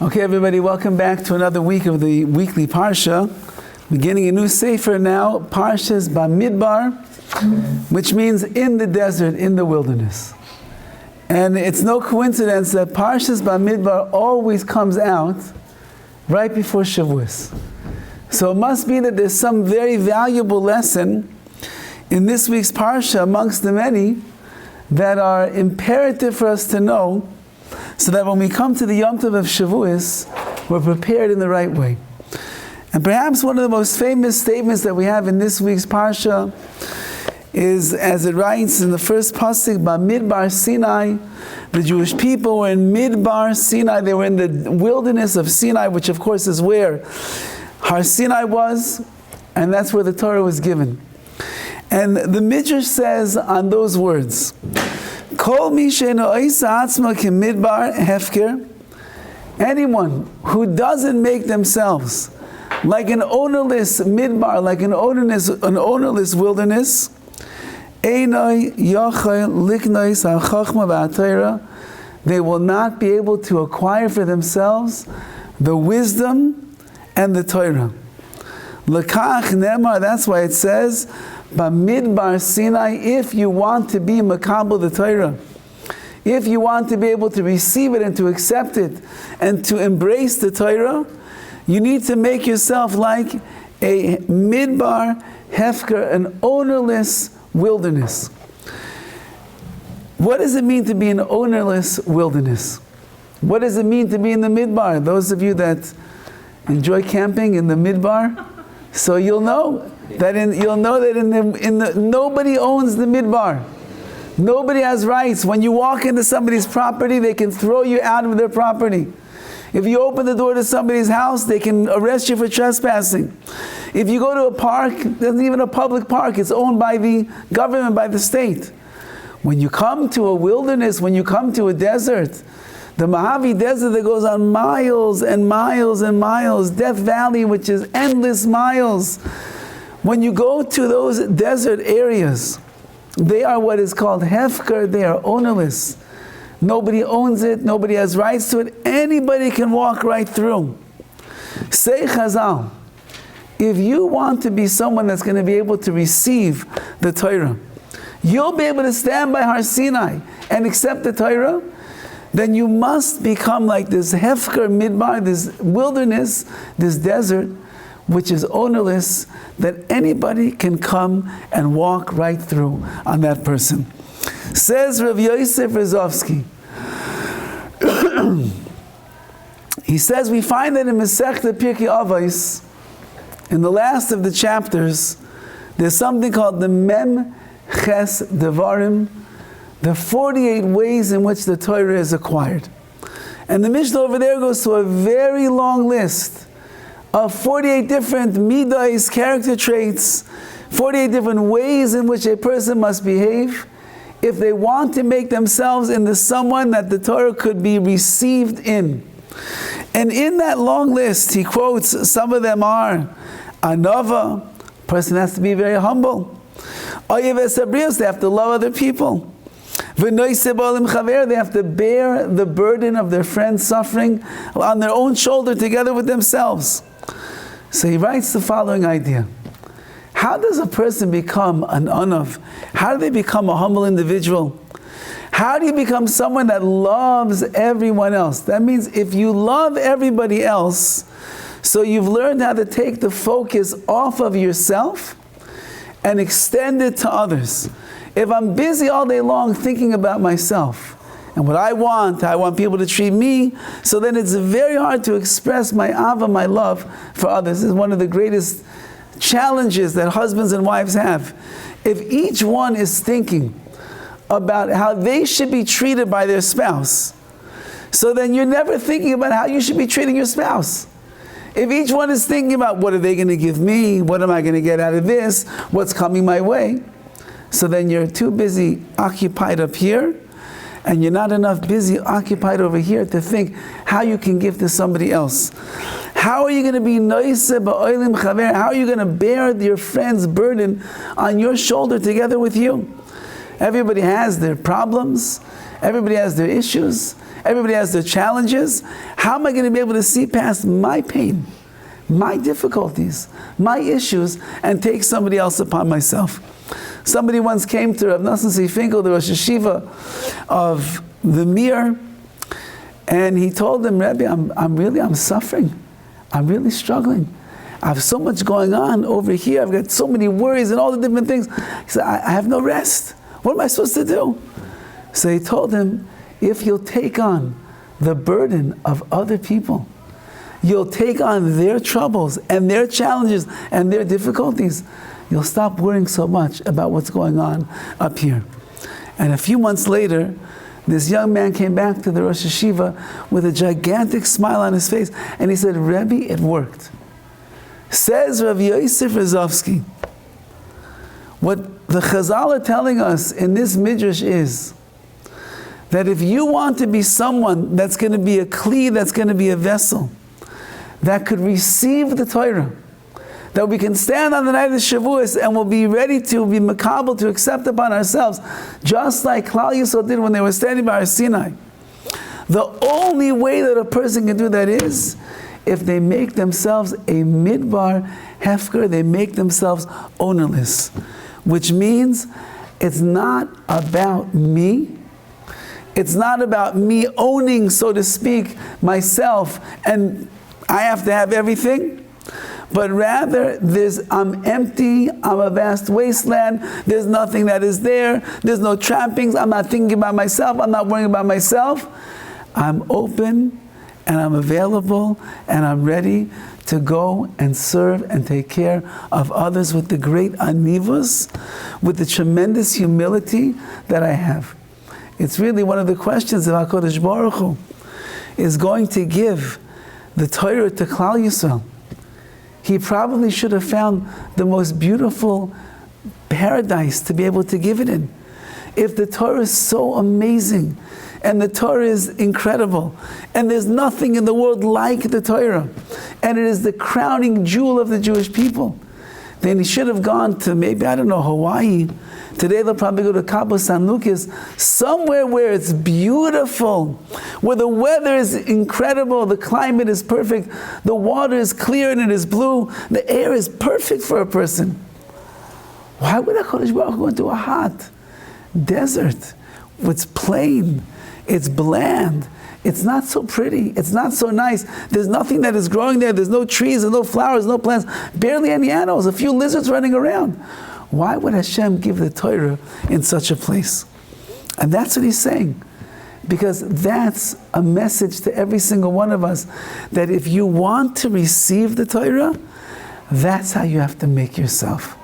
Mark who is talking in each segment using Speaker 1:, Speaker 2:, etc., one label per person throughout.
Speaker 1: Okay, everybody, welcome back to another week of the weekly Parsha. Beginning a new Sefer now, Parshas Bamidbar, which means in the desert, in the wilderness. And it's no coincidence that Parshas Bamidbar always comes out right before Shavuos. So it must be that there's some very valuable lesson in this week's Parsha amongst the many that are imperative for us to know, so that when we come to the Yom Tov of Shavuos, we're prepared in the right way. And perhaps one of the most famous statements that we have in this week's Parsha is, as it writes in the first pasuk, Bamidbar Sinai. The Jewish people were in Midbar Sinai. They were in the wilderness of Sinai, which of course is where Har Sinai was, and that's where the Torah was given. And the Midrash says on those words, Kol mi she'eino oisa atzmo kemidbar hefker, anyone who doesn't make themselves like an ownerless midbar, like an ownerless wilderness, einoi yochel liknois ha'chachma v'ha'torah, they will not be able to acquire for themselves the wisdom and the Torah. Lekach nemar, that's why it says, Bamidbar Sinai, if you want to be makabel the Torah, if you want to be able to receive it and to accept it and to embrace the Torah, you need to make yourself like a midbar hefker, an ownerless wilderness. What does it mean to be an ownerless wilderness? What does it mean to be in the midbar? Those of you that enjoy camping in the midbar, so you'll know that nobody owns the midbar. Nobody has rights. When you walk into somebody's property, they can throw you out of their property. If you open the door to somebody's house, they can arrest you for trespassing. If you go to a park, there's even a public park, it's owned by the government, by the state. When you come to a wilderness, when you come to a desert, the Mojave Desert that goes on miles and miles and miles, Death Valley, which is endless miles. When you go to those desert areas, they are what is called hefker, they are ownerless. Nobody owns it, nobody has rights to it, anybody can walk right through. Say Chazal, if you want to be someone that's going to be able to receive the Torah, you'll be able to stand by Har Sinai and accept the Torah, then you must become like this hefker midbar, this wilderness, this desert, which is ownerless, that anybody can come and walk right through on that person. Says Rav Yosef Rozovsky, he says, we find that in Masechta Pirkei Avos, in the last of the chapters, there's something called the Mem Ches Devarim, the 48 ways in which the Torah is acquired. And the Mishnah over there goes to a very long list of 48 different midas, character traits, 48 different ways in which a person must behave if they want to make themselves into someone that the Torah could be received in. And in that long list, he quotes, some of them are, Anava, person has to be very humble. Oyev esabrios, they have to love other people. They have to bear the burden of their friend's suffering on their own shoulder together with themselves. So he writes the following idea. How does a person become an anav? How do they become a humble individual? How do you become someone that loves everyone else? That means if you love everybody else, so you've learned how to take the focus off of yourself and extend it to others. If I'm busy all day long thinking about myself and what I want people to treat me, so then it's very hard to express my ava, my love for others. This is one of the greatest challenges that husbands and wives have. If each one is thinking about how they should be treated by their spouse, so then you're never thinking about how you should be treating your spouse. If each one is thinking about what are they going to give me, what am I going to get out of this, what's coming my way, so then you're too busy occupied up here, and you're not enough busy occupied over here to think how you can give to somebody else. How are you going to be noise ba'olim chaver? How are you going to bear your friend's burden on your shoulder together with you? Everybody has their problems. Everybody has their issues. Everybody has their challenges. How am I going to be able to see past my pain, my difficulties, my issues, and take somebody else upon myself? Somebody once came to Rav Nosson Finkel, the Rosh Hashiva of the Mir, and he told him, Rabbi, I'm suffering. I'm really struggling. I have so much going on over here. I've got so many worries and all the different things. He said, I have no rest. What am I supposed to do? So he told him, if you'll take on the burden of other people, you'll take on their troubles and their challenges and their difficulties, you'll stop worrying so much about what's going on up here. And a few months later, this young man came back to the Rosh Hashiva with a gigantic smile on his face, and he said, Rebbe, it worked. Says Rav Yosef Rozovsky, what the Chazal are telling us in this midrash is that if you want to be someone that's going to be a kli, that's going to be a vessel, that could receive the Torah, that we can stand on the night of Shavuos and we'll be ready to be makabel, to accept upon ourselves, just like Klal Yisrael did when they were standing by Har Sinai. The only way that a person can do that is if they make themselves a midbar hefker, they make themselves ownerless, which means it's not about me. It's not about me owning, so to speak, myself, and I have to have everything. But rather, I'm empty, I'm a vast wasteland, there's nothing that is there, there's no trappings, I'm not thinking about myself, I'm not worrying about myself. I'm open, and I'm available, and I'm ready to go and serve and take care of others with the great anivus, with the tremendous humility that I have. It's really one of the questions of HaKadosh Baruch Hu is going to give the Torah to Klal Yisrael. He probably should have found the most beautiful paradise to be able to give it in. If the Torah is so amazing, and the Torah is incredible, and there's nothing in the world like the Torah, and it is the crowning jewel of the Jewish people, then he should have gone to maybe, I don't know, Hawaii. Today they'll probably go to Cabo San Lucas, somewhere where it's beautiful, where the weather is incredible, the climate is perfect, the water is clear and it is blue, the air is perfect for a person. Why would HaKadosh Baruch Hu go into a hot desert? It's plain, it's bland, it's not so pretty, it's not so nice, there's nothing that is growing there, there's no trees, there's no flowers, no plants, barely any animals, a few lizards running around. Why would Hashem give the Torah in such a place? And that's what he's saying. Because that's a message to every single one of us, that if you want to receive the Torah, that's how you have to make yourself.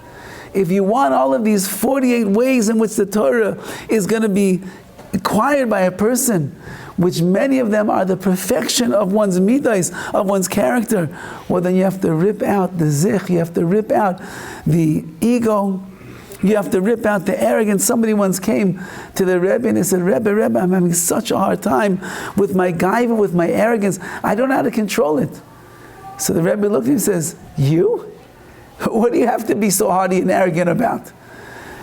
Speaker 1: If you want all of these 48 ways in which the Torah is going to be acquired by a person, which many of them are the perfection of one's midas, of one's character, well then you have to rip out the zich, you have to rip out the ego, you have to rip out the arrogance. Somebody once came to the Rebbe and they said, Rebbe, I'm having such a hard time with my gaiva, with my arrogance, I don't know how to control it. So the Rebbe looked at him and says, you? What do you have to be so hardy and arrogant about?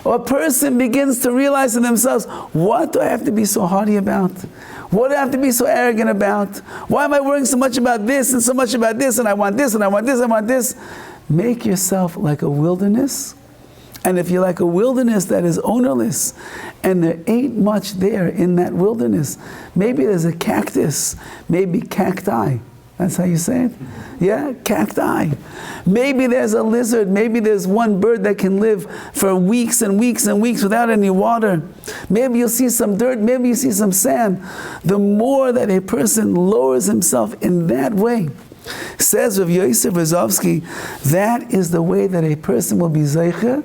Speaker 1: Or a person begins to realize in themselves, what do I have to be so hardy about? What do I have to be so arrogant about? Why am I worrying so much about this and so much about this, and I want this and I want this and I want this? Make yourself like a wilderness. And if you're like a wilderness that is ownerless, and there ain't much there in that wilderness, maybe there's a cactus, maybe cacti. That's how you say it? Yeah, cacti. Maybe there's a lizard, maybe there's one bird that can live for weeks and weeks and weeks without any water. Maybe you'll see some dirt, maybe you see some sand. The more that a person lowers himself in that way, says Rav Yosef Rozovsky, that is the way that a person will be zeicher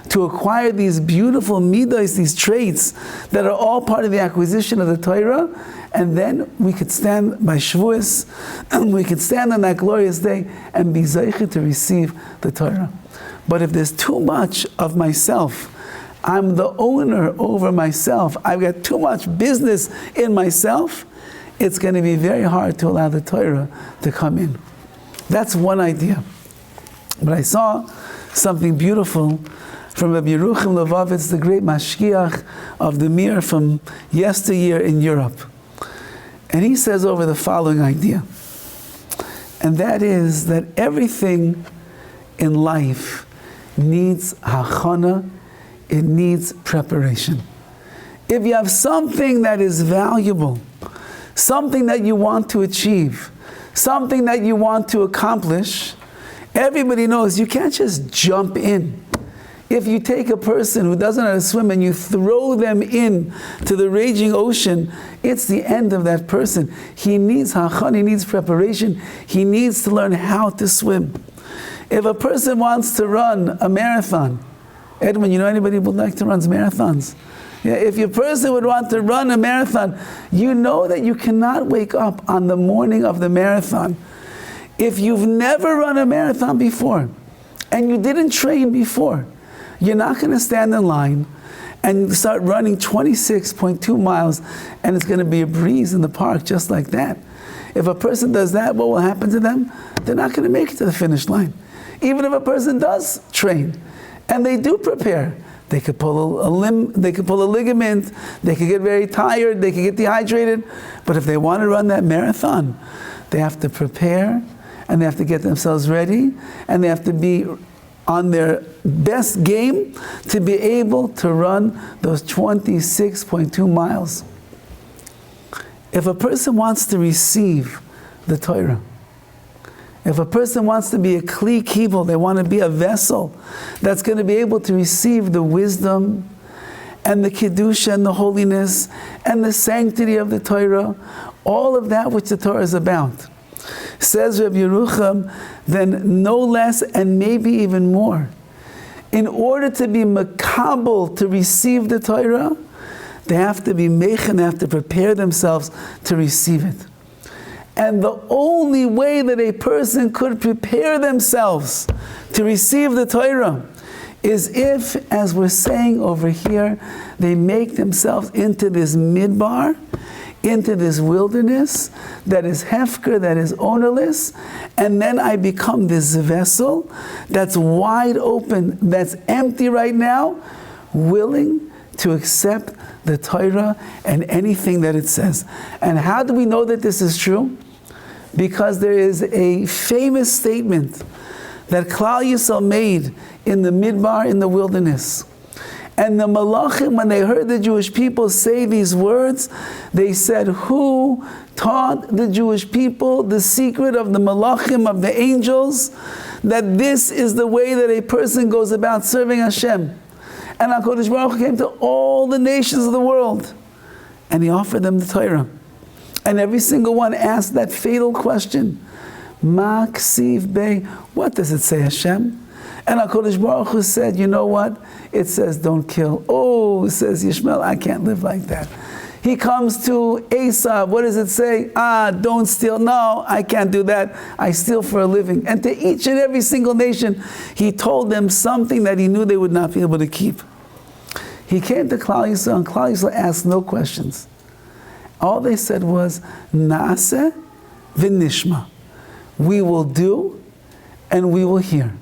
Speaker 1: to acquire these beautiful midas, these traits that are all part of the acquisition of the Torah, and then we could stand by Shavuos, and we could stand on that glorious day and be zeicher to receive the Torah. But if there's too much of myself, I'm the owner over myself, I've got too much business in myself, it's going to be very hard to allow the Torah to come in. That's one idea. But I saw something beautiful from Rabbi Yerucham Levovitz, the great mashgiach of the Mir from yesteryear in Europe. And he says over the following idea, and that is that everything in life needs hachana, it needs preparation. If you have something that is valuable, something that you want to achieve, something that you want to accomplish, everybody knows you can't just jump in. If you take a person who doesn't know how to swim and you throw them in to the raging ocean, it's the end of that person. He needs hachana, he needs preparation, he needs to learn how to swim. If a person wants to run a marathon, Edwin, you know anybody who would like to run marathons? Yeah, if your person would want to run a marathon, you know that you cannot wake up on the morning of the marathon. If you've never run a marathon before, and you didn't train before, you're not going to stand in line and start running 26.2 miles, and it's going to be a breeze in the park just like that. If a person does that, what will happen to them? They're not going to make it to the finish line. Even if a person does train, and they do prepare, they could pull a limb, they could pull a ligament, they could get very tired, they could get dehydrated. But if they want to run that marathon, they have to prepare, and they have to get themselves ready, and they have to be on their best game to be able to run those 26.2 miles. If a person wants to receive the Torah, if a person wants to be a kli kibul, they want to be a vessel that's going to be able to receive the wisdom and the kedusha and the holiness and the sanctity of the Torah, all of that which the Torah is about. Says Rabbi Yerucham, then no less and maybe even more. In order to be makabel, to receive the Torah, they have to be mechen, they have to prepare themselves to receive it. And the only way that a person could prepare themselves to receive the Torah is if, as we're saying over here, they make themselves into this midbar, into this wilderness that is hefker, that is ownerless, and then I become this vessel that's wide open, that's empty right now, willing to accept the Torah and anything that it says. And how do we know that this is true? Because there is a famous statement that Klal Yisrael made in the Midbar, in the wilderness. And the Malachim, when they heard the Jewish people say these words, they said, who taught the Jewish people the secret of the Malachim, of the angels, that this is the way that a person goes about serving Hashem? And HaKadosh Baruch Hu came to all the nations of the world, and He offered them the Torah. And every single one asked that fatal question, Ma ksiv bei, what does it say, Hashem? And HaKadosh Baruch Hu said, you know what? It says, don't kill. Oh, says Yishmael, I can't live like that. He comes to Esav, what does it say? Don't steal. No, I can't do that. I steal for a living. And to each and every single nation, He told them something that He knew they would not be able to keep. He came to Klal Yisrael, and Klal Yisrael asked no questions. All they said was, Naaseh v'nishma. We will do, and we will hear.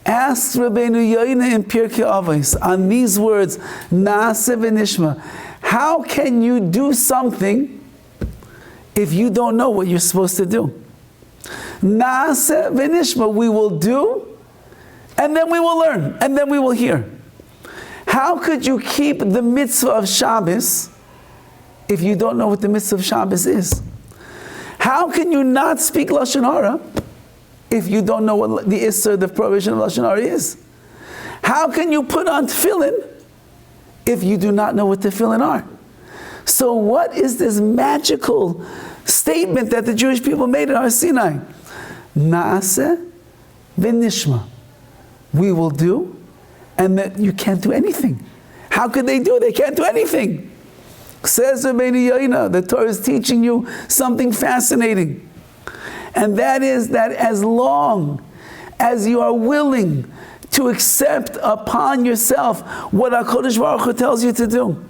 Speaker 1: Ask Rabbeinu Yoina in Pirkei Avos on these words, Naaseh v'nishma. How can you do something if you don't know what you're supposed to do? Naaseh v'nishma. We will do, and then we will learn, and then we will hear. How could you keep the mitzvah of Shabbos if you don't know what the mitzvah of Shabbos is? How can you not speak Lashon Hara if you don't know what the Isser, the prohibition of Lashon Hara is? How can you put on tefillin if you do not know what tefillin are? So what is this magical statement that the Jewish people made at Har Sinai? Naaseh v'nishma. We will do, and that you can't do anything. How could they do it? They can't do anything. Says Rabbeinu Yoina, the Torah is teaching you something fascinating. And that is that as long as you are willing to accept upon yourself what HaKadosh Baruch Hu tells you to do,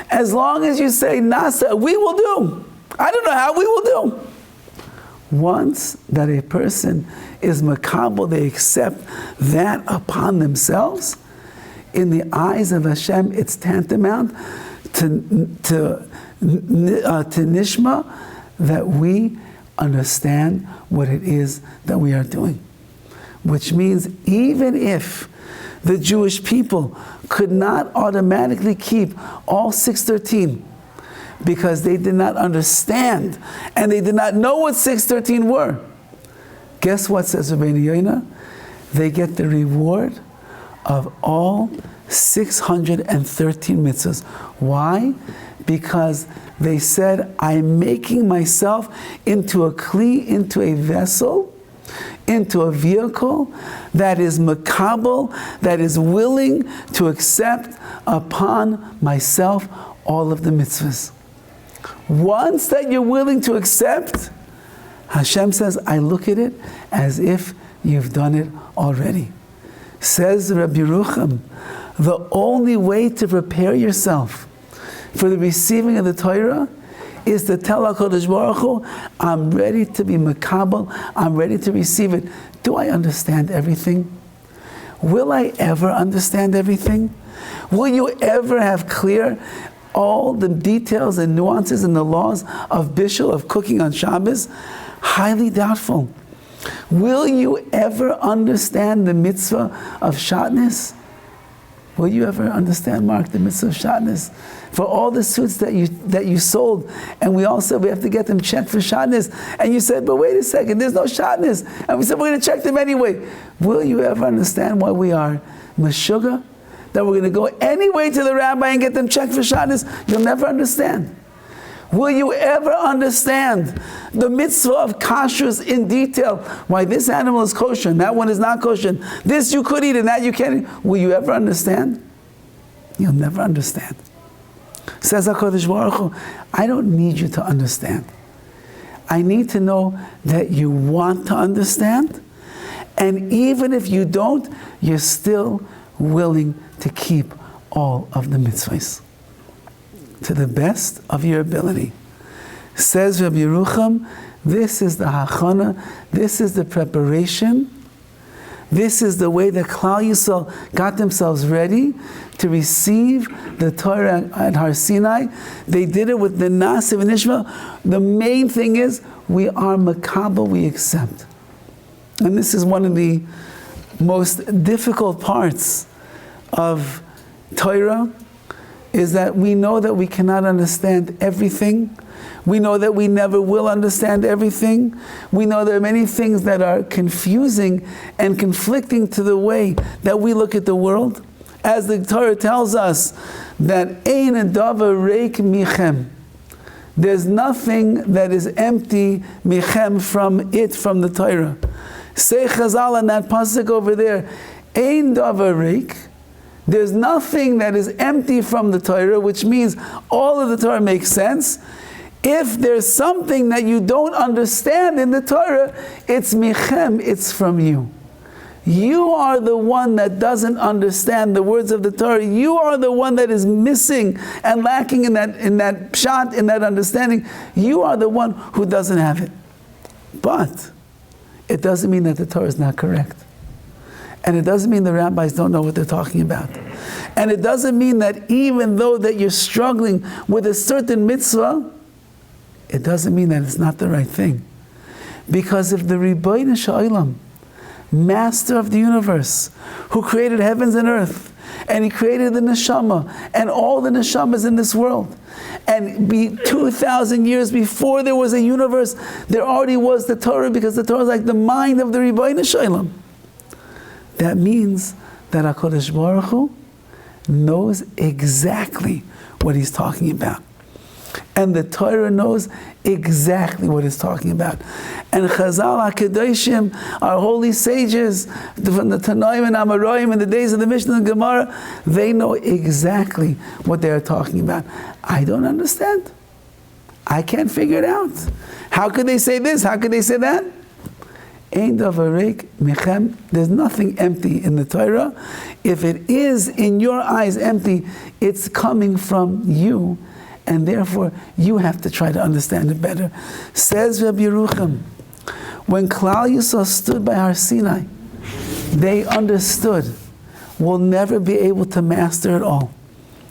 Speaker 1: as long as you say, Nasa, we will do. I don't know how, we will do. Once that a person is makabel, they accept that upon themselves, in the eyes of Hashem, it's tantamount to nishma, that we understand what it is that we are doing. Which means even if the Jewish people could not automatically keep all 613 because they did not understand and they did not know what 613 were, guess what, says Rabbi Yonah? They get the reward of all 613 mitzvahs. Why? Because they said, I'm making myself into a kli, into a vessel, into a vehicle that is makabel, that is willing to accept upon myself all of the mitzvahs. Once that you're willing to accept, Hashem says, I look at it as if you've done it already. Says Rabbi Rucham, the only way to prepare yourself for the receiving of the Torah is to tell HaKadosh Baruch Hu, I'm ready to be makabel, I'm ready to receive it. Do I understand everything? Will I ever understand everything? Will you ever have clear all the details and nuances and the laws of bishul, of cooking on Shabbos? Highly doubtful. Will you ever understand the mitzvah of shatnez? Will you ever understand, Mark, the mitzvah of shatnez? For all the suits that you sold, and we all said we have to get them checked for shatnez, and you said, but wait a second, there's no shatnez, and we said we're going to check them anyway. Will you ever understand why we are meshuggah? That we're going to go anyway to the rabbi and get them checked for shatnez? You'll never understand. Will you ever understand the mitzvah of kashrus in detail? Why this animal is kosher and that one is not kosher. This you could eat and that you can't eat. Will you ever understand? You'll never understand. Says HaKadosh Baruch Hu, I don't need you to understand. I need to know that you want to understand. And even if you don't, you're still willing to keep all of the mitzvahs to the best of your ability. Says Rabbi Yerucham, this is the hachana, this is the preparation, this is the way that Klal Yisrael got themselves ready to receive the Torah at Har Sinai. They did it with the Nasiv and Ishmael. The main thing is, we are makabel, we accept. And this is one of the most difficult parts of Torah, is that we know that we cannot understand everything. We know that we never will understand everything. We know there are many things that are confusing and conflicting to the way that we look at the world. As the Torah tells us that ein davar reik michem. There's nothing that is empty michem from the Torah. Say Chazal on that pasuk over there, ein davar reik. There's nothing that is empty from the Torah, which means all of the Torah makes sense. If there's something that you don't understand in the Torah, it's michem, it's from you. You are the one that doesn't understand the words of the Torah. You are the one that is missing and lacking in that pshat, in that understanding. You are the one who doesn't have it. But it doesn't mean that the Torah is not correct. And it doesn't mean the rabbis don't know what they're talking about. And it doesn't mean that even though that you're struggling with a certain mitzvah, it doesn't mean that it's not the right thing. Because if the Ribbono Shel Olam, Master of the universe, who created heavens and earth, and He created the neshama, and all the neshamas in this world, and 2,000 years before there was a universe, there already was the Torah, because the Torah is like the mind of the Ribbono Shel Olam. That means that HaKadosh Baruch Hu knows exactly what He's talking about. And the Torah knows exactly what it's talking about. And Chazal HaKadoshim, our holy sages, from the Tanoim and Amoraim in the days of the Mishnah and Gemara, they know exactly what they are talking about. I don't understand. I can't figure it out. How could they say this? How could they say that? Ein davar reik michem. There's nothing empty in the Torah. If it is in your eyes empty, it's coming from you, and therefore you have to try to understand it better. Says Rabbi Yerucham, when Klal Yisrael stood by Har Sinai, they understood we'll never be able to master it all.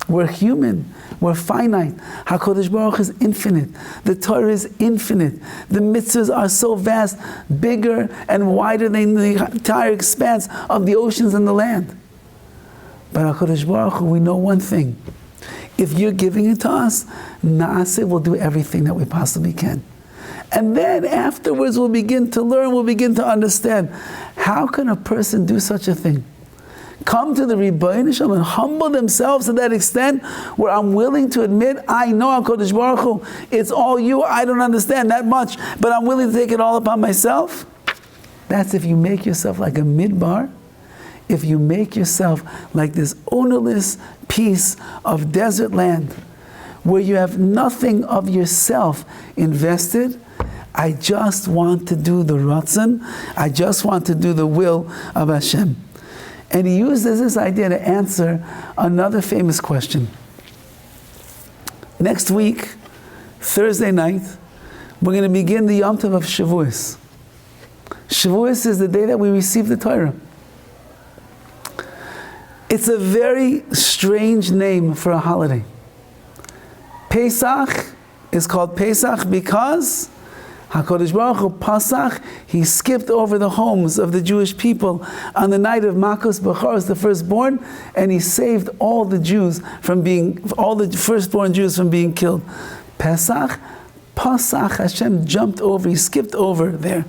Speaker 1: We're human. We're finite. HaKadosh Baruch Hu is infinite. The Torah is infinite. The mitzvahs are so vast, bigger and wider than the entire expanse of the oceans and the land. But HaKadosh Baruch Hu, we know one thing. If you're giving it to us, Naaseh will do everything that we possibly can. And then afterwards we'll begin to learn, we'll begin to understand. How can a person do such a thing? Come to the Rebbeinu Shalom and humble themselves to that extent where I'm willing to admit, I know HaKadosh Baruch Hu, it's all you, I don't understand that much, but I'm willing to take it all upon myself. That's if you make yourself like a midbar, if you make yourself like this ownerless piece of desert land where you have nothing of yourself invested. I just want to do the Ratzon, I just want to do the will of Hashem. And he uses this idea to answer another famous question. Next week, Thursday night, we're going to begin the Yom Tov of Shavuos. Shavuos is the day that we receive the Torah. It's a very strange name for a holiday. Pesach is called Pesach because HaKadosh Baruch Hu Pasach, he skipped over the homes of the Jewish people on the night of Makos Bechoros, the firstborn, and he saved all the firstborn Jews from being killed. Pesach, Hashem jumped over, he skipped over there.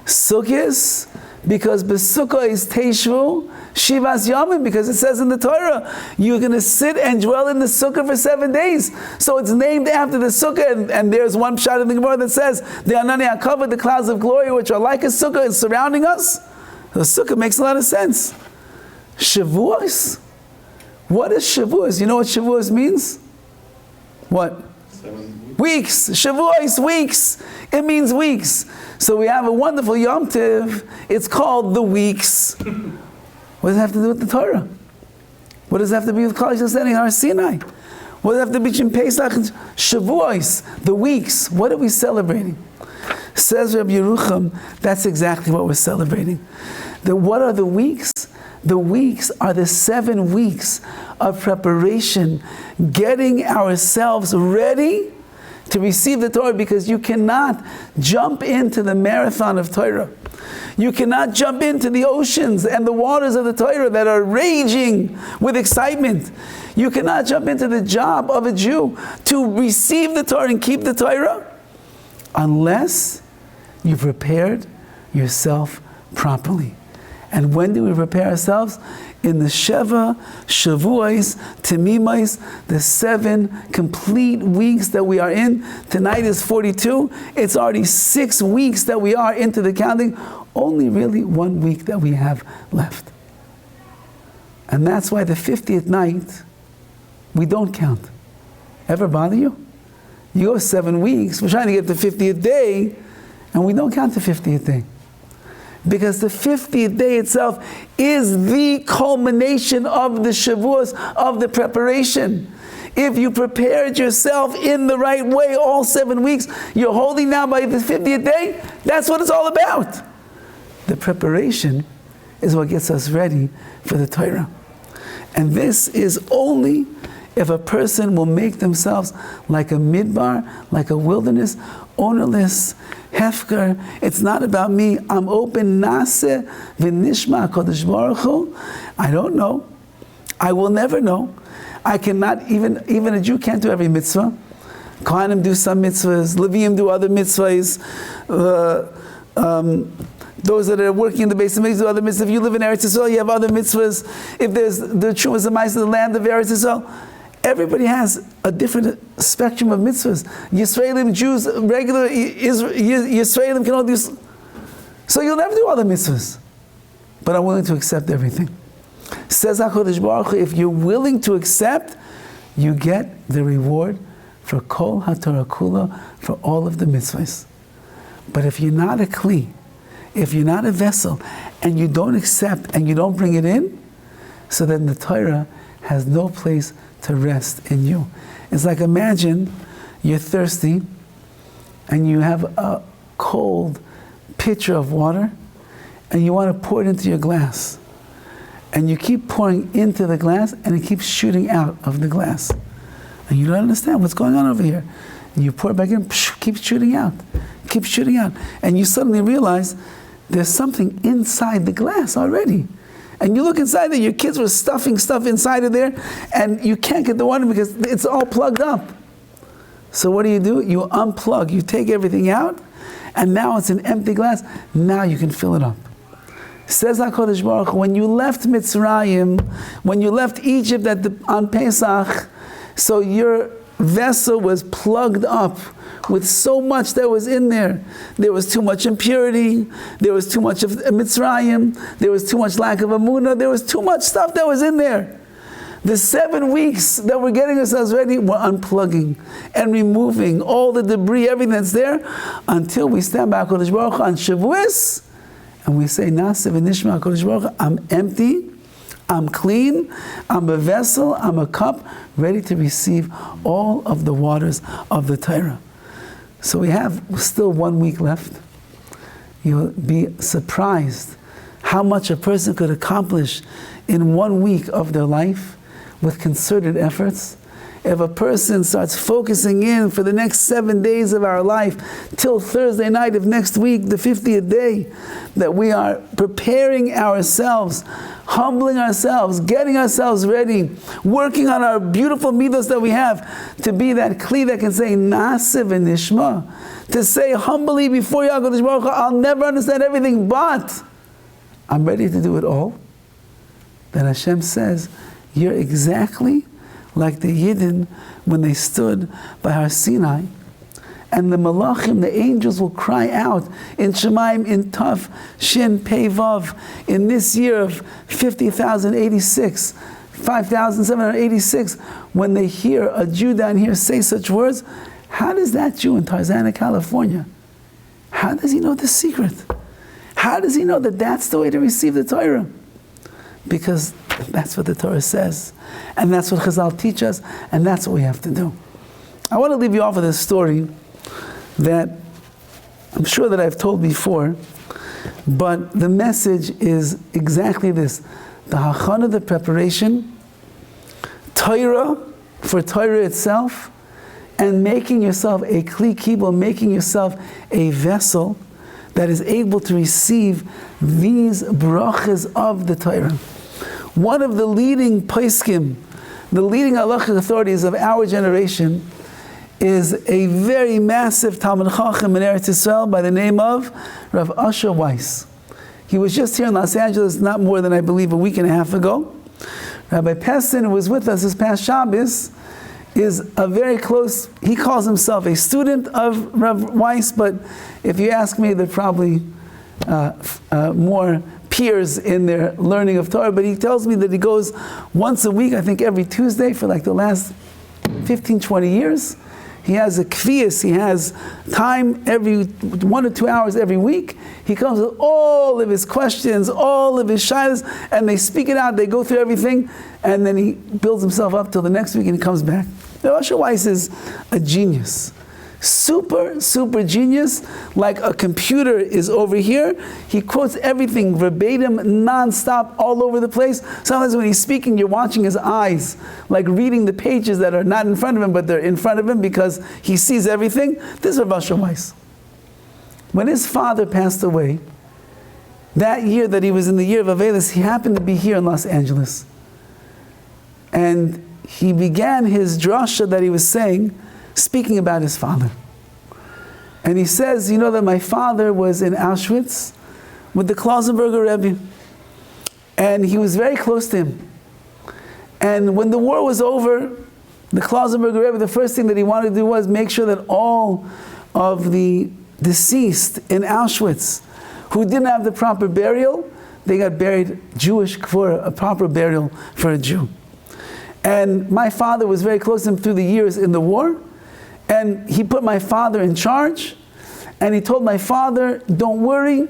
Speaker 1: Sukkos, because Besukkah is Teshvu, Shivas Yomim, because it says in the Torah, you're going to sit and dwell in the Sukkah for 7 days. So it's named after the Sukkah, and there's one pshat in the Gemara that says, the Anani HaKavod, the clouds of glory, which are like a Sukkah, is surrounding us. The Sukkah makes a lot of sense. Shavuos? What is Shavuos? You know what Shavuos means? What? 7 weeks. Shavuos, weeks. It means weeks. So we have a wonderful Yom Tov. It's called the weeks. What does it have to do with the Torah? What does it have to do with Kol Yisrael standing on Har Sinai? What does it have to be between Pesach and Shavuos, the weeks? What are we celebrating? Says Rabbi Yerucham, that's exactly what we're celebrating. What are the weeks? The weeks are the 7 weeks of preparation, getting ourselves ready to receive the Torah, because you cannot jump into the marathon of Torah. You cannot jump into the oceans and the waters of the Torah that are raging with excitement. You cannot jump into the job of a Jew to receive the Torah and keep the Torah unless you've prepared yourself properly. And when do we prepare ourselves? In the Sheva, Shavuos, Temimos, the 7 complete weeks that we are in. Tonight is 42. It's already 6 weeks that we are into the counting. Only really 1 week that we have left. And that's why the 50th night, we don't count. Ever bother you? You go 7 weeks, we're trying to get the 50th day, and we don't count the 50th day. Because the 50th day itself is the culmination of the Shavuos, of the preparation. If you prepared yourself in the right way all 7 weeks, you're holding now by the 50th day, that's what it's all about. The preparation is what gets us ready for the Torah. And this is only if a person will make themselves like a midbar, like a wilderness, ownerless, hefker. It's not about me. I'm open. Naseh v'nishma HaKadosh Baruch Hu. I don't know. I will never know. I cannot, even a Jew can't do every mitzvah. Kohanim do some mitzvahs. Leviim do other mitzvahs. Those that are working in the base of mitzvahs do other mitzvahs. If you live in Eretz Yisrael, you have other mitzvahs. If there's the Trumas and Ma'aser, the land of Eretz Yisrael, everybody has a different spectrum of mitzvahs. Yisraelim, Jews, regular Yisraelim can all do. So you'll never do all the mitzvahs. But I'm willing to accept everything. Says HaKadosh Baruch Hu, if you're willing to accept, you get the reward for Kol HaTorah Kula, for all of the mitzvahs. But if you're not a kli, if you're not a vessel, and you don't accept and you don't bring it in, so then the Torah has no place to rest in you. It's like, imagine you're thirsty and you have a cold pitcher of water and you want to pour it into your glass. and you keep pouring into the glass, and it keeps shooting out of the glass. And you don't understand what's going on over here. And you pour it back in, keeps shooting out, keeps shooting out. And you suddenly realize there's something inside the glass already. And you look inside there, your kids were stuffing stuff inside of there, and you can't get the water because it's all plugged up. So what do? You unplug, you take everything out, and now it's an empty glass. Now you can fill it up. Says HaKadosh Baruch Hu, when you left Mitzrayim, when you left Egypt on Pesach, so your vessel was plugged up with so much that was in there. There was too much impurity, there was too much of Mitzrayim, there was too much lack of Amunah, there was too much stuff that was in there. The 7 weeks that we're getting ourselves ready, we're unplugging and removing all the debris, everything that's there, until we stand by HaKadosh Baruch Hu on Shavuos, and we say, Na'aseh v'nishma HaKadosh Baruch Hu, I'm empty, I'm clean, I'm a vessel, I'm a cup, ready to receive all of the waters of the Torah. So we have still 1 week left. You'll be surprised how much a person could accomplish in 1 week of their life with concerted efforts. If a person starts focusing in for the next 7 days of our life, till Thursday night of next week, the 50th day, that we are preparing ourselves, humbling ourselves, getting ourselves ready, working on our beautiful midos that we have, to be that kli that can say, Na'aseh v'nishma, to say humbly before HaKadosh Baruch Hu, I'll never understand everything, but I'm ready to do it all. Then Hashem says, you're exactly like the Yidden when they stood by Har Sinai, and the Malachim, the angels, will cry out in Shemaim, in Tav, Shin, Pei, Vav, in this year of 50,086, 5,786, when they hear a Jew down here say such words. How does that Jew in Tarzana, California, how does he know the secret? How does he know that that's the way to receive the Torah? Because that's what the Torah says, and that's what Chazal teach us, and that's what we have to do. I want to leave you off with a story that I'm sure that I've told before, but the message is exactly this: the hachana, the preparation, Torah for Torah itself, and making yourself a kli kibul, making yourself a vessel that is able to receive these brachas of the Torah. One of the leading poskim, the leading halachic authorities of our generation, is a very massive Talmud Chacham in Eretz Yisrael by the name of Rav Asher Weiss. He was just here in Los Angeles not more than, I believe, a week and a half ago. Rabbi Pessin, who was with us this past Shabbos, is a very close, he calls himself a student of Rav Weiss, but if you ask me, they're probably more peers in their learning of Torah. But he tells me that he goes once a week, I think every Tuesday, for like the last 15, 20 years. He has a kvias, he has time every 1 or 2 hours every week. He comes with all of his questions, all of his shilas, and they speak it out, they go through everything, and then he builds himself up till the next week and he comes back. Now, Asher Weiss is a genius. Super, super genius, like a computer is over here. He quotes everything verbatim, non-stop, all over the place. Sometimes when he's speaking, you're watching his eyes, like reading the pages that are not in front of him, but they're in front of him because he sees everything. This is Rav Asher Weiss. When his father passed away, that year that he was in the year of Avelis, he happened to be here in Los Angeles. And he began his drasha that he was saying, speaking about his father. And he says, you know that my father was in Auschwitz with the Klausenberger Rebbe. And he was very close to him. And when the war was over, the Klausenberger Rebbe, the first thing that he wanted to do was make sure that all of the deceased in Auschwitz who didn't have the proper burial, they got buried Jewish for a proper burial for a Jew. And my father was very close to him through the years in the war. And he put my father in charge, and he told my father, don't worry.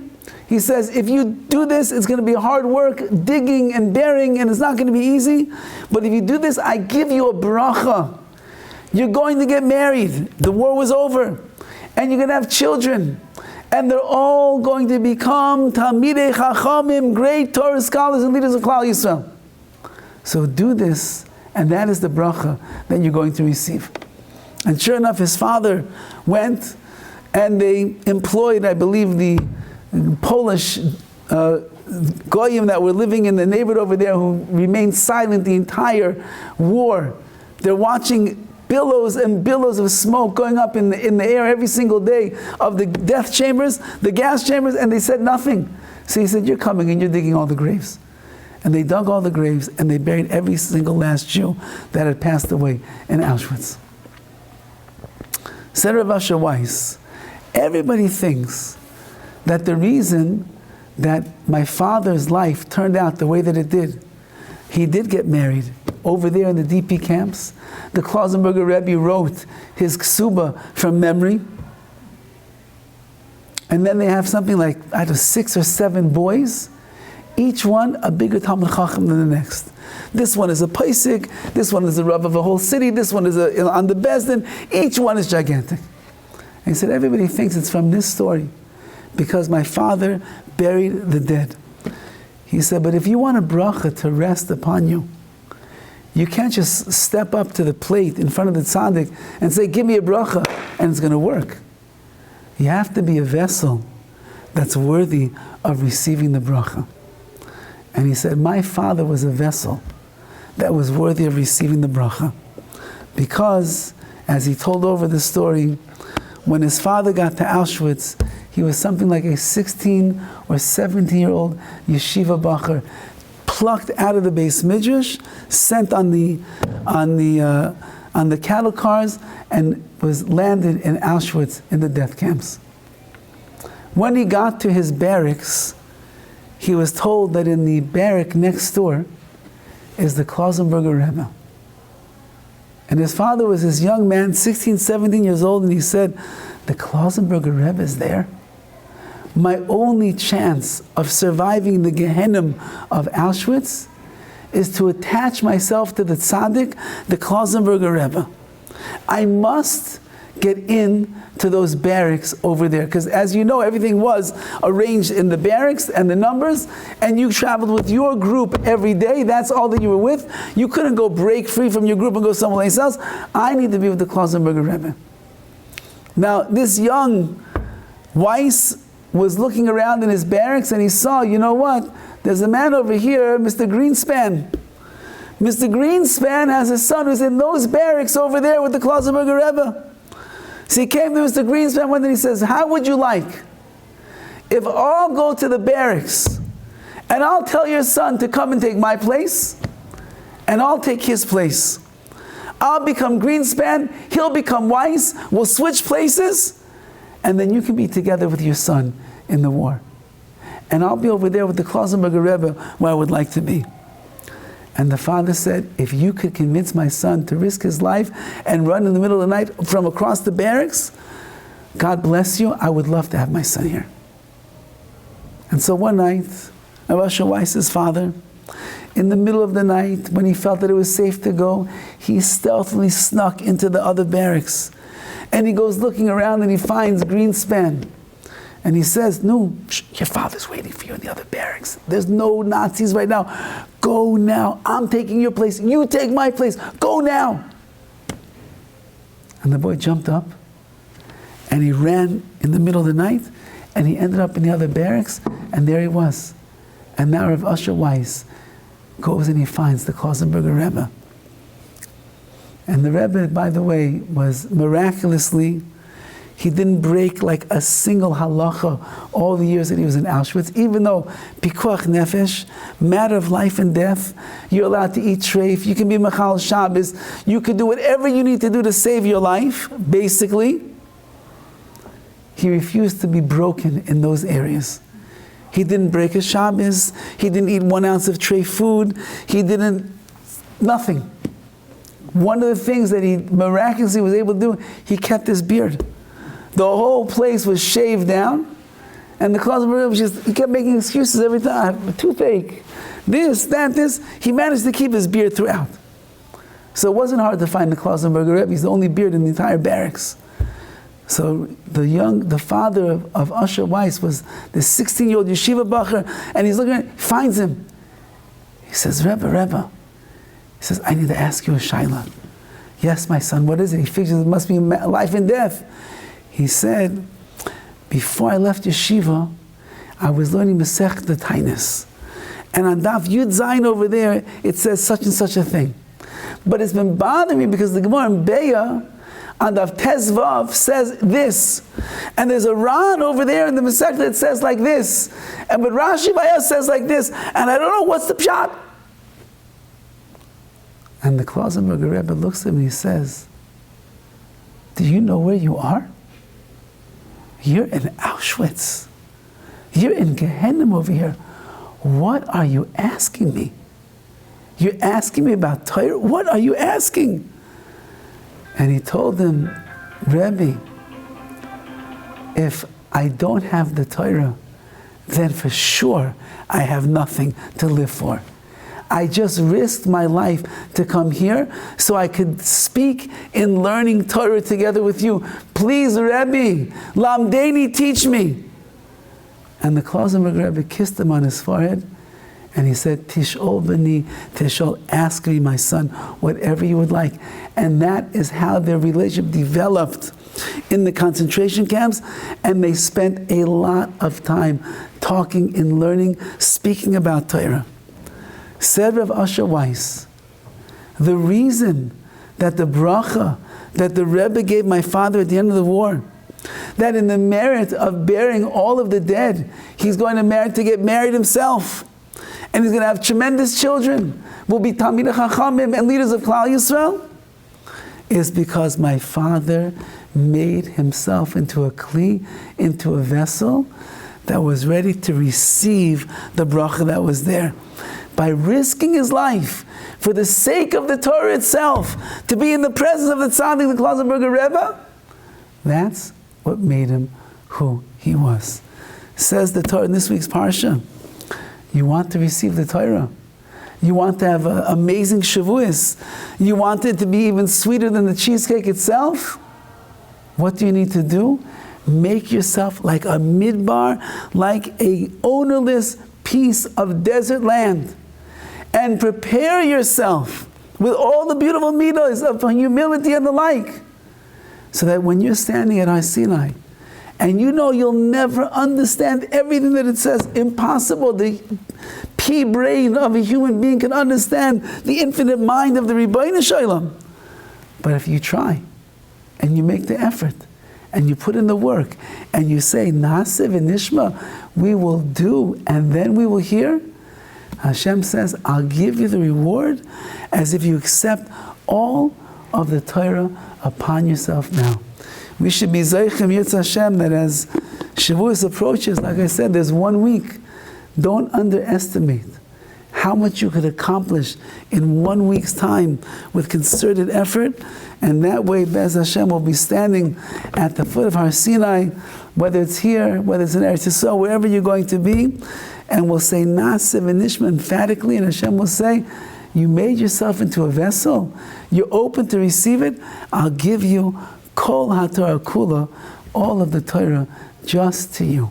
Speaker 1: He says, if you do this, it's going to be hard work, digging and burying, and it's not going to be easy. But if you do this, I give you a bracha. You're going to get married. The war was over. And you're going to have children. and they're all going to become Talmidei Chachamim, great Torah scholars and leaders of Klal Yisrael. So do this, and that is the bracha that you're going to receive. And sure enough, his father went, and they employed, I believe, the Polish Goyim that were living in the neighborhood over there, who remained silent the entire war. They're watching billows and billows of smoke going up in the air every single day of the death chambers, the gas chambers, and they said nothing. So he said, you're coming and you're digging all the graves. And they dug all the graves, and they buried every single last Jew that had passed away in Auschwitz. Said Rav Asher Weiss, everybody thinks that the reason that my father's life turned out the way that it did, he did get married over there in the DP camps. The Klausenberger Rebbe wrote his ksuba from memory. And then they have something like, I don't know, 6 or 7 boys, each one a bigger Talmid Chacham than the next. This one is a Paisik, this one is a Rav of a whole city, this one is on the Bezdin, each one is gigantic. And he said, everybody thinks it's from this story, because my father buried the dead. He said, but if you want a bracha to rest upon you, you can't just step up to the plate in front of the tzaddik and say, give me a bracha, and it's going to work. You have to be a vessel that's worthy of receiving the bracha. And he said, my father was a vessel that was worthy of receiving the bracha. Because, as he told over the story, when his father got to Auschwitz, he was something like a 16 or 17-year-old yeshiva bacher, plucked out of the Beis Midrash, sent on the cattle cars, and was landed in Auschwitz in the death camps. When he got to his barracks, he was told that in the barrack next door is the Klausenberger Rebbe. And his father was this young man, 16, 17 years old, and he said, the Klausenberger Rebbe is there? My only chance of surviving the Gehenna of Auschwitz is to attach myself to the tzaddik, the Klausenberger Rebbe. I must get in to those barracks over there, because as you know, everything was arranged in the barracks and the numbers, and you traveled with your group every day. That's all that you were with. You couldn't go break free from your group and go someplace else. I need to be with the Klausenberger Rebbe. Now, this young Weiss was looking around in his barracks, and he saw, you know what? There's a man over here, Mr. Greenspan. Mr. Greenspan has a son who's in those barracks over there with the Klausenberger Rebbe. So he came to Mr. Greenspan one day and he says, how would you like if I'll go to the barracks and I'll tell your son to come and take my place, and I'll take his place. I'll become Greenspan, he'll become Weiss, we'll switch places, and then you can be together with your son in the war. And I'll be over there with the Klausenberger Rebbe where I would like to be. And the father said, if you could convince my son to risk his life and run in the middle of the night from across the barracks, God bless you, I would love to have my son here. And so one night, Rabbi Weiss's father, in the middle of the night, when he felt that it was safe to go, he stealthily snuck into the other barracks. And he goes looking around and he finds Greenspan. And he says, no, your father's waiting for you in the other barracks. There's no Nazis right now. Go now. I'm taking your place. You take my place. Go now. And the boy jumped up and he ran in the middle of the night and he ended up in the other barracks, and there he was. And now Rav Asher Weiss goes and he finds the Klausenberger Rebbe. And the Rebbe, by the way, was miraculously, he didn't break like a single halacha all the years that he was in Auschwitz, even though pikuach nefesh, matter of life and death, you're allowed to eat treif, you can be machal Shabbos, you can do whatever you need to do to save your life, basically. He refused to be broken in those areas. He didn't break a Shabbos, he didn't eat 1 ounce of treif food, he didn't, nothing. One of the things that he miraculously was able to do, he kept his beard. The whole place was shaved down, and the Klausenberger was just, he kept making excuses every time. Toothache, this, that, this. He managed to keep his beard throughout. So it wasn't hard to find the Klausenberger Rebbe. He's the only beard in the entire barracks. So the father of Usher Weiss was this 16-year-old yeshiva bacher, and he's looking at him, he finds him. He says, Rebbe. He says, I need to ask you a shaila. Yes, my son, what is it? He figures it must be life and death. He said, before I left yeshiva, I was learning Masech the Tainis. And on Daf Yud Zayin over there, it says such and such a thing. But it's been bothering me because the Gemara in Beya, on Daf Tezvav, says this. And there's a Ran over there in the Masech that says like this. And but Rashi Baya says like this. And I don't know what's the pshat. And the Klausenberger Rebbe looks at me and he says, do you know where you are? You're in Auschwitz. You're in Gehenna over here. What are you asking me? You're asking me about Torah? What are you asking? And he told him, Rebbe, if I don't have the Torah, then for sure I have nothing to live for. I just risked my life to come here so I could speak in learning Torah together with you. Please, Rebbe, Lamdeni, teach me. And the Klausenberg Rebbe kissed him on his forehead and he said, Tish'ol b'ni, Tish'ol, ask me, my son, whatever you would like. And that is how their relationship developed in the concentration camps, and they spent a lot of time talking and learning, speaking about Torah. Said Rav Usher Weiss, the reason that the bracha that the Rebbe gave my father at the end of the war, that in the merit of burying all of the dead, he's going to get married himself, and he's going to have tremendous children, will be Talmidei Chachamim and leaders of Klal Yisrael, is because my father made himself into a kli, into a vessel that was ready to receive the bracha that was there. By risking his life for the sake of the Torah itself, to be in the presence of the tzaddik, the Klausenberger Rebbe, that's what made him who he was. Says the Torah in this week's Parsha, you want to receive the Torah, you want to have an amazing Shavuos, you want it to be even sweeter than the cheesecake itself, what do you need to do? Make yourself like a midbar, like a ownerless piece of desert land. And prepare yourself with all the beautiful midos of humility and the like, so that when you're standing at Har Sinai, and you know you'll never understand everything that it says, impossible, the pea brain of a human being can understand the infinite mind of the Ribbono Shel Olam. But if you try, and you make the effort, and you put in the work, and you say, Naaseh v'nishma, we will do, and then we will hear, Hashem says, I'll give you the reward as if you accept all of the Torah upon yourself now. We should be Zaychem Yitz Hashem that as Shavuos approaches, like I said, there's 1 week. Don't underestimate how much you could accomplish in 1 week's time with concerted effort, and that way Be'ez Hashem will be standing at the foot of Har Sinai, whether it's here, whether it's in Eretz Yisrael, wherever you're going to be, and we'll say Naaseh v'nishma emphatically, and Hashem will say, you made yourself into a vessel, you're open to receive it, I'll give you Kol HaTorah Kula, all of the Torah, just to you.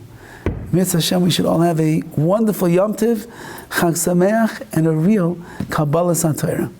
Speaker 1: Mitzvah Hashem, we should all have a wonderful Yom Tov, Chag Sameach, and a real Kabbalas HaTorah.